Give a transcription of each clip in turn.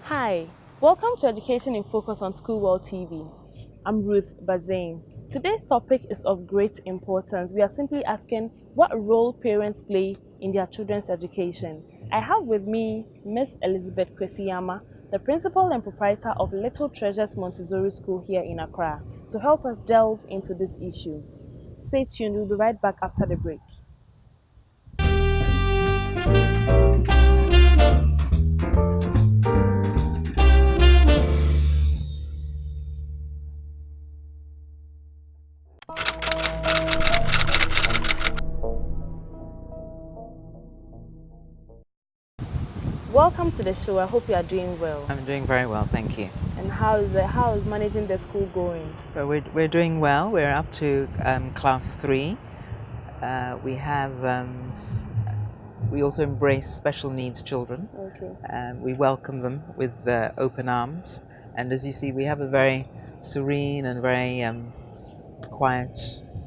Hi, welcome to Education in Focus on School World TV. I'm Ruth Bazain. Today's topic is of great importance. We are simply asking what role parents play in their children's education. I have with me Miss Elizabeth Kwesiyama, the principal and proprietor of Little Treasures Montessori School here in Accra, to help us delve into this issue. Stay tuned, we'll be right back after the break. Welcome to the show. I hope you are doing well. I'm doing very well, thank you. And how is managing the school going? Well, we're doing well. We're up to class 3. We also embrace special needs children. Okay. We welcome them with open arms. And as you see, we have a very serene and very quiet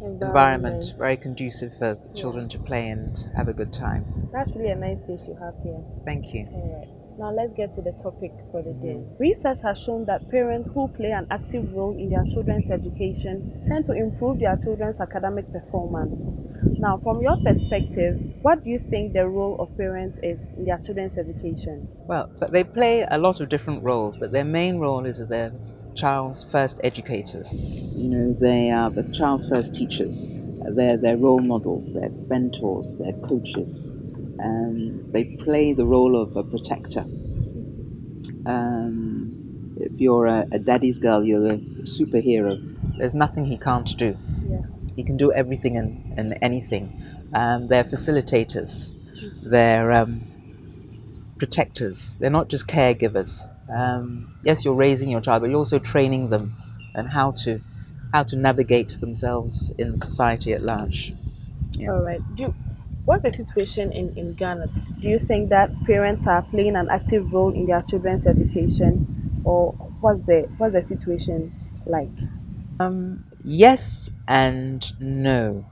environment, very conducive for children to play and have a good time. That's really a nice place you have here. Thank you. All right. Now let's get to the topic for the day. Research has shown that parents who play an active role in their children's education tend to improve their children's academic performance. Now, from your perspective, what do you think the role of parents is in their children's education? Well, but they play a lot of different roles, but their main role is that they're child's first educators. You know, they are the child's first teachers. They're role models, they're mentors, they're coaches. They play the role of a protector. If you're a daddy's girl, you're the superhero. There's nothing he can't do. Yeah. He can do everything and anything. They're facilitators. They're protectors. They're not just caregivers. Yes, you're raising your child, but you're also training them and how to navigate themselves in society at large. Yeah. All right. What's the situation in Ghana? Do you think that parents are playing an active role in their children's education, or what's the situation like? Yes and no.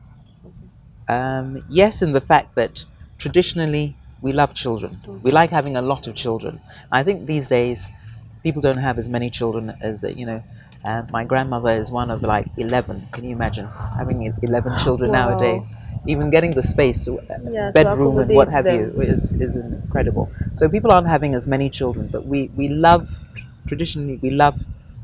Yes, in the fact that traditionally we love children. We like having a lot of children. I think these days people don't have as many children as they, my grandmother is one of like 11. Can you imagine having 11 children nowadays? Even getting the space, bedroom and what have you, is incredible. So people aren't having as many children, but traditionally we love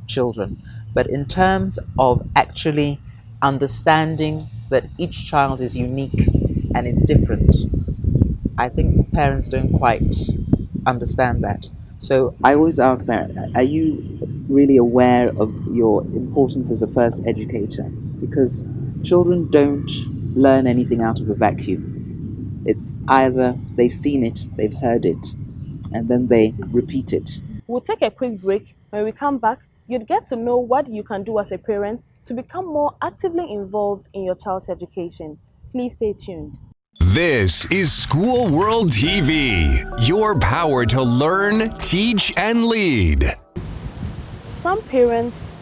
children. But in terms of actually understanding that each child is unique and is different, I think parents don't quite understand that. So I always ask parents, are you really aware of your importance as a first educator? Because children don't learn anything out of a vacuum. It's either they've seen it, they've heard it, and then they repeat it. We'll take a quick break. When we come back, you'd get to know what you can do as a parent to become more actively involved in your child's education. Please stay tuned. This is School World TV, your power to learn, teach, and lead. Some parents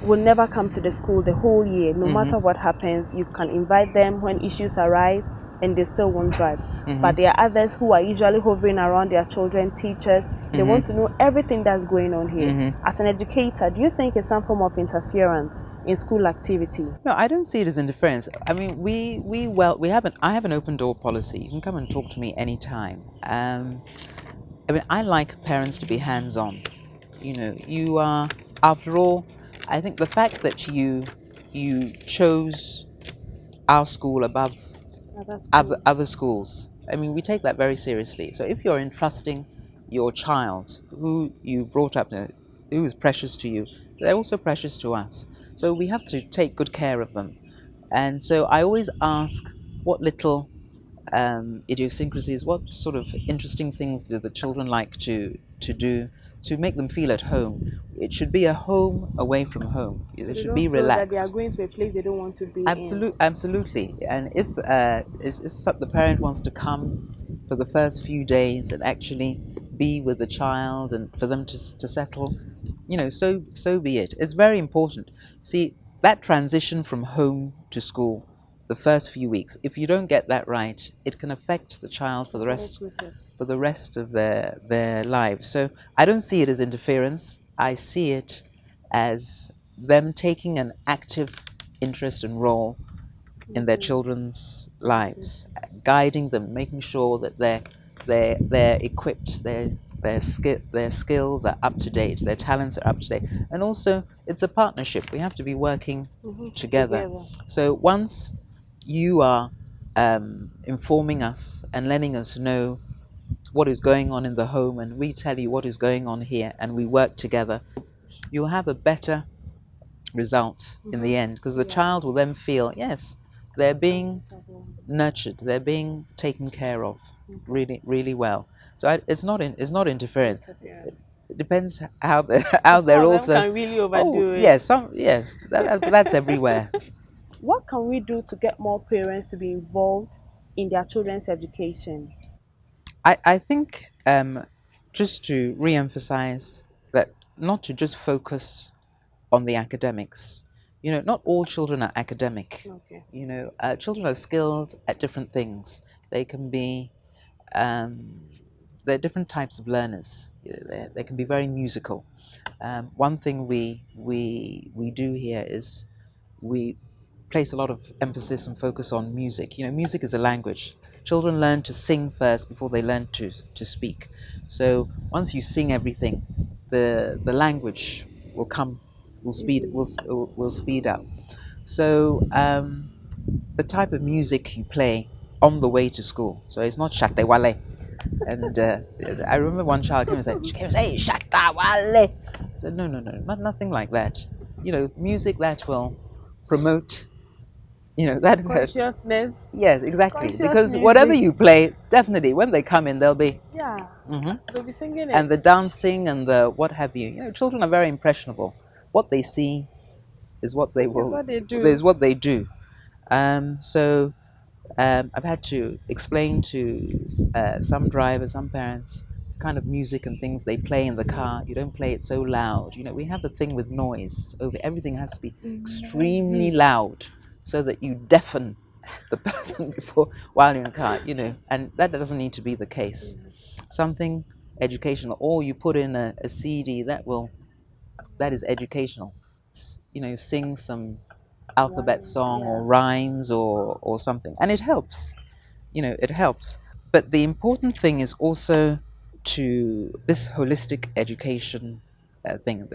will never come to the school the whole year. No matter what happens, you can invite them when issues arise and they still won't budge. But there are others who are usually hovering around their children, teachers. They want to know everything that's going on here. As an educator, do you think it's some form of interference in school activity? No, I don't see it as interference. I mean, I have an open door policy. You can come and talk to me anytime. I like parents to be hands-on. You are, after all, I think the fact that you chose our school above other schools, I mean, we take that very seriously. So if you're entrusting your child, who you brought up, who is precious to you, they're also precious to us. So we have to take good care of them. And so I always ask what little idiosyncrasies, what sort of interesting things do the children like to do to make them feel at home. It should be a home away from home. It should be relaxed. That they are going to a place they don't want to be in. Absolutely. And if the parent wants to come for the first few days and actually be with the child and for them to settle, so be it. It's very important. See, that transition from home to school the first few weeks. If you don't get that right, it can affect the child for the rest of their lives. So I don't see it as interference. I see it as them taking an active interest and role in their children's lives, guiding them, making sure that they're equipped, their skills are up to date, their talents are up to date, and also it's a partnership. We have to be working together. So once you are informing us and letting us know what is going on in the home, and we tell you what is going on here, and we work together, you'll have a better result in the end, because the child will then feel, yes, they're being nurtured, they're being taken care of really, really well. So it's not interference. It depends how they're also. Can really overdo it. Yes, that's everywhere. What can we do to get more parents to be involved in their children's education? I think just to re-emphasize that, not to just focus on the academics. Not all children are academic. Okay. Children are skilled at different things. They can be, they're different types of learners. They can be very musical. One thing we do here is we place a lot of emphasis and focus on music. Music is a language. Children learn to sing first before they learn to speak. So once you sing everything, the language will come, will speed up. So the type of music you play on the way to school. So it's not SHATTA WALE. And I remember one child came and said, "Hey, SHATTA WALE." I said, no, nothing like that. Music that will promote, that consciousness. Yes, exactly. Conscious because music. Whatever you play, definitely when they come in, they'll be They'll be singing it. And the dancing and the what have you. Children are very impressionable. What they see is what they will. Is what they do. Is what they do. So I've had to explain to some drivers, some parents, kind of music and things they play in the car. You don't play it so loud. We have a thing with noise. Everything has to be extremely loud, so that you deafen the person while you're in the car. And that doesn't need to be the case. Something educational, or you put in a CD that is educational. Sing some alphabet song or rhymes or something, and it helps. It helps. But the important thing is also to this holistic education thing.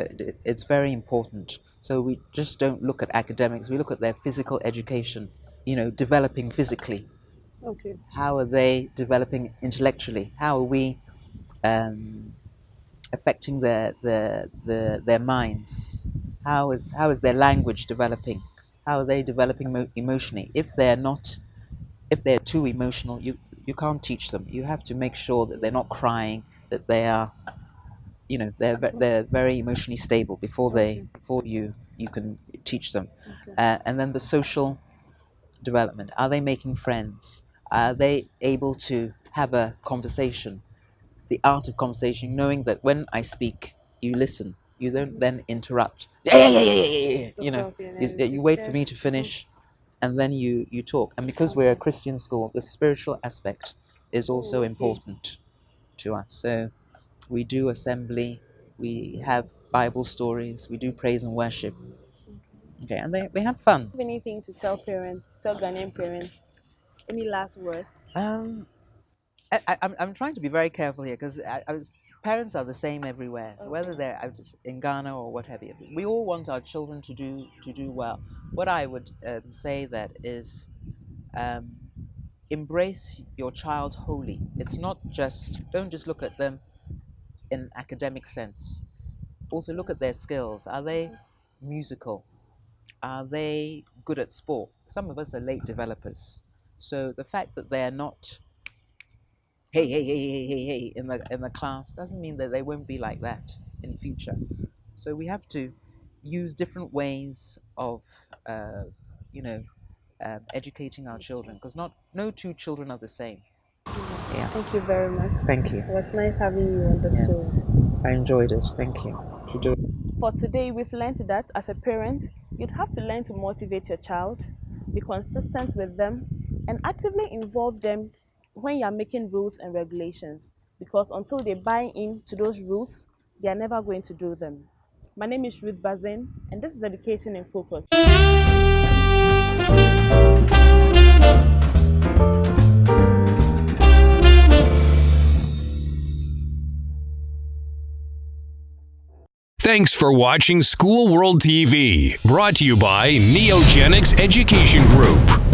It's very important. So we just don't look at academics. We look at their physical education. Developing physically. Okay. How are they developing intellectually? How are we affecting their minds? How is their language developing? How are they developing emotionally? If they're too emotional, you can't teach them. You have to make sure that they're not crying, that they are, they're very emotionally stable before you can teach them. Okay. And then the social development. Are they making friends? Are they able to have a conversation? The art of conversation, knowing that when I speak, you listen. You don't then interrupt. You wait for me to finish, and then you talk. And because we're a Christian school, the spiritual aspect is also important to us. So we do assembly, we have Bible stories, we do praise and worship. Okay, and we have fun. Have anything to tell Ghanaian parents? Any last words? I'm trying to be very careful here, because parents are the same everywhere. So whether they're just in Ghana or what have you, we all want our children to do well. What I would say that is, embrace your child wholly. It's not don't just look at them in academic sense. Also look at their skills. Are they musical? Are they good at sport? Some of us are late developers. So the fact that they're not hey in the class doesn't mean that they won't be like that in future. So we have to use different ways of educating our children, because no two children are the same. Yeah. Thank you very much. Thank you. It was nice having you on the show. I enjoyed it. Thank you. For today, we've learned that as a parent, you'd have to learn to motivate your child, be consistent with them, and actively involve them when you are making rules and regulations, because until they buy into those rules, they are never going to do them. My name is Ruth Bazin, and this is Education in Focus. Thanks for watching School World TV, brought to you by Neogenics Education Group.